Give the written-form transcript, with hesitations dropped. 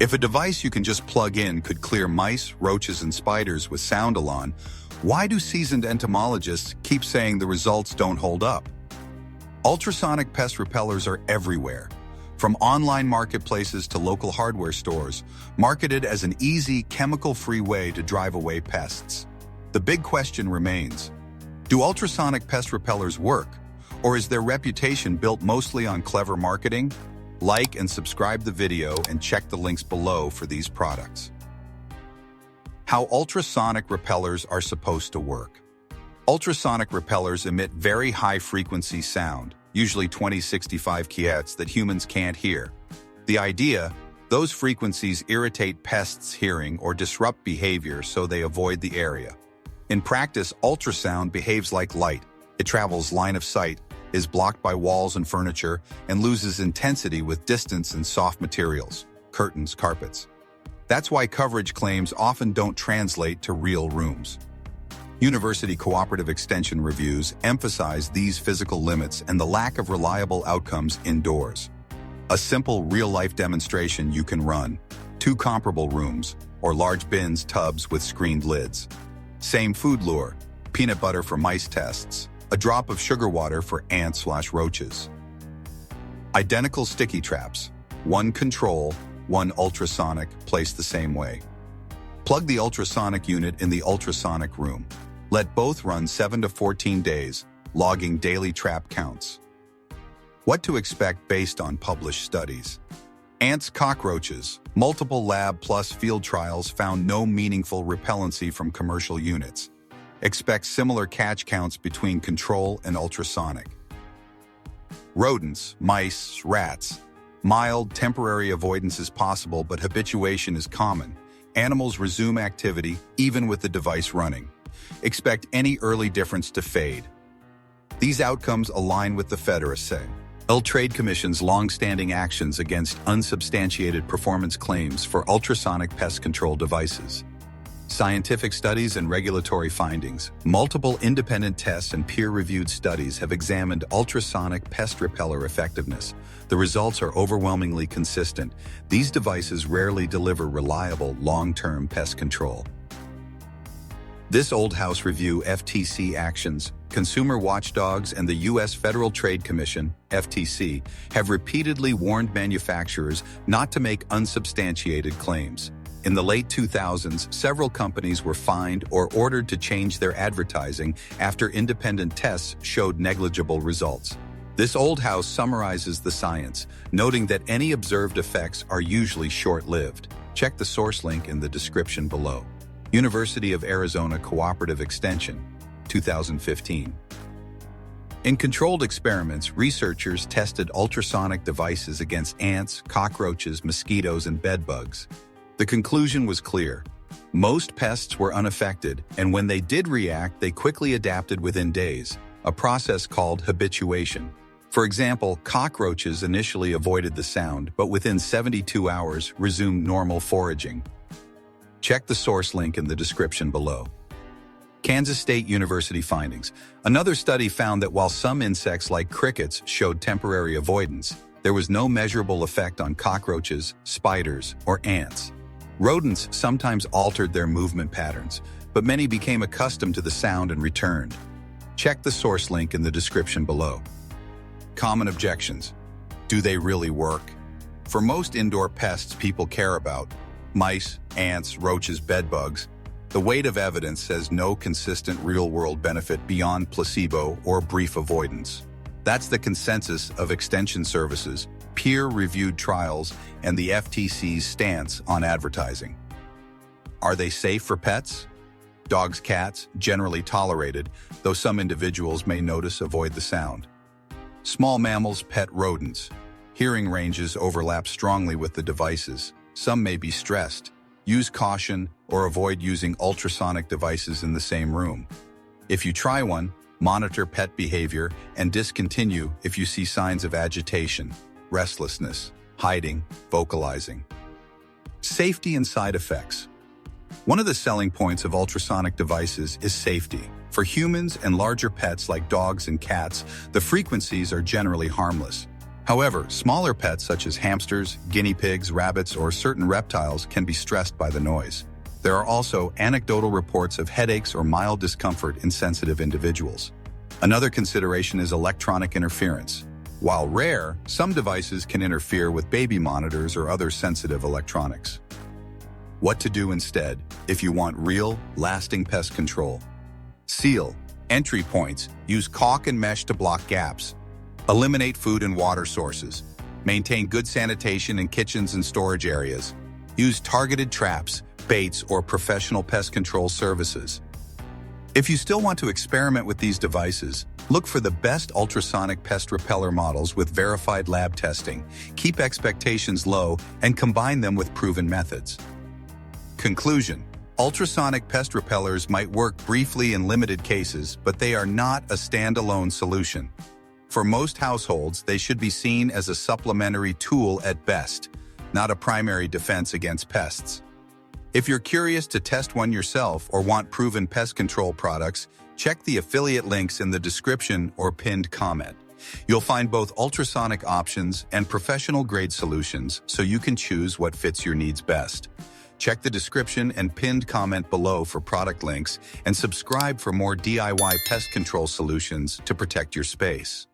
If a device you can just plug in could clear mice, roaches, and spiders with sound alone, why do seasoned entomologists keep saying the results don't hold up? Ultrasonic pest repellers are everywhere, from online marketplaces to local hardware stores, marketed as an easy, chemical-free way to drive away pests. The big question remains, do ultrasonic pest repellers work, or is their reputation built mostly on clever marketing? Like and subscribe the video and check the links below for these products. How ultrasonic repellers are supposed to work. Ultrasonic repellers emit very high-frequency sound, usually 2065 kHz, that humans can't hear. The idea, those frequencies irritate pests' hearing or disrupt behavior so they avoid the area. In practice, ultrasound behaves like light. It travels line of sight, is blocked by walls and furniture, and loses intensity with distance and soft materials, curtains, carpets. That's why coverage claims often don't translate to real rooms. University cooperative extension reviews emphasize these physical limits and the lack of reliable outcomes indoors. A simple real-life demonstration you can run: 2 comparable rooms, or large bins, tubs with screened lids. Same food lure, peanut butter for mice tests, a drop of sugar water for ants/roaches. Identical sticky traps, 1 control, 1 ultrasonic, placed the same way. Plug the ultrasonic unit in the ultrasonic room. Let both run 7 to 14 days, logging daily trap counts. What to expect based on published studies. Ants, cockroaches, multiple lab plus field trials found no meaningful repellency from commercial units. Expect similar catch counts between control and ultrasonic. Rodents, mice, rats. Mild, temporary avoidance is possible, but habituation is common. Animals resume activity even with the device running. Expect any early difference to fade. These outcomes align with the Federal Trade Commission's long-standing actions against unsubstantiated performance claims for ultrasonic pest control devices. Scientific studies and regulatory findings. Multiple independent tests and peer-reviewed studies have examined ultrasonic pest repeller effectiveness. The results are overwhelmingly consistent. These devices rarely deliver reliable, long-term pest control. This Old House Review FTC actions, consumer watchdogs and the U.S. Federal Trade Commission, FTC, have repeatedly warned manufacturers not to make unsubstantiated claims. In the late 2000s, several companies were fined or ordered to change their advertising after independent tests showed negligible results. This Old House summarizes the science, noting that any observed effects are usually short-lived. Check the source link in the description below. University of Arizona Cooperative Extension, 2015. In controlled experiments, researchers tested ultrasonic devices against ants, cockroaches, mosquitoes, and bedbugs. The conclusion was clear. Most pests were unaffected, and when they did react, they quickly adapted within days, a process called habituation. For example, cockroaches initially avoided the sound, but within 72 hours resumed normal foraging. Check the source link in the description below. Kansas State University findings. Another study found that while some insects like crickets showed temporary avoidance, there was no measurable effect on cockroaches, spiders, or ants. Rodents sometimes altered their movement patterns, but many became accustomed to the sound and returned. Check the source link in the description below. Common objections. Do they really work? For most indoor pests people care about, mice, ants, roaches, bedbugs, the weight of evidence says no consistent real-world benefit beyond placebo or brief avoidance. That's the consensus of extension services, peer-reviewed trials, and the FTC's stance on advertising. Are they safe for pets? Dogs, cats, generally tolerated, though some individuals may avoid the sound. Small mammals, pet rodents. Hearing ranges overlap strongly with the devices. Some may be stressed. Use caution or avoid using ultrasonic devices in the same room. If you try one, monitor pet behavior and discontinue if you see signs of agitation, restlessness, hiding, vocalizing. Safety and side effects. One of the selling points of ultrasonic devices is safety. For humans and larger pets like dogs and cats, the frequencies are generally harmless. However, smaller pets such as hamsters, guinea pigs, rabbits, or certain reptiles can be stressed by the noise. There are also anecdotal reports of headaches or mild discomfort in sensitive individuals. Another consideration is electronic interference. While rare, some devices can interfere with baby monitors or other sensitive electronics. What to do instead if you want real, lasting pest control? Seal. Entry points. Use caulk and mesh to block gaps. Eliminate food and water sources. Maintain good sanitation in kitchens and storage areas. Use targeted traps, baits, or professional pest control services. If you still want to experiment with these devices, look for the best ultrasonic pest repeller models with verified lab testing. Keep expectations low and combine them with proven methods. Conclusion: ultrasonic pest repellers might work briefly in limited cases, but they are not a standalone solution. For most households, they should be seen as a supplementary tool at best, not a primary defense against pests. If you're curious to test one yourself or want proven pest control products, check the affiliate links in the description or pinned comment. You'll find both ultrasonic options and professional-grade solutions, so you can choose what fits your needs best. Check the description and pinned comment below for product links, and subscribe for more DIY pest control solutions to protect your space.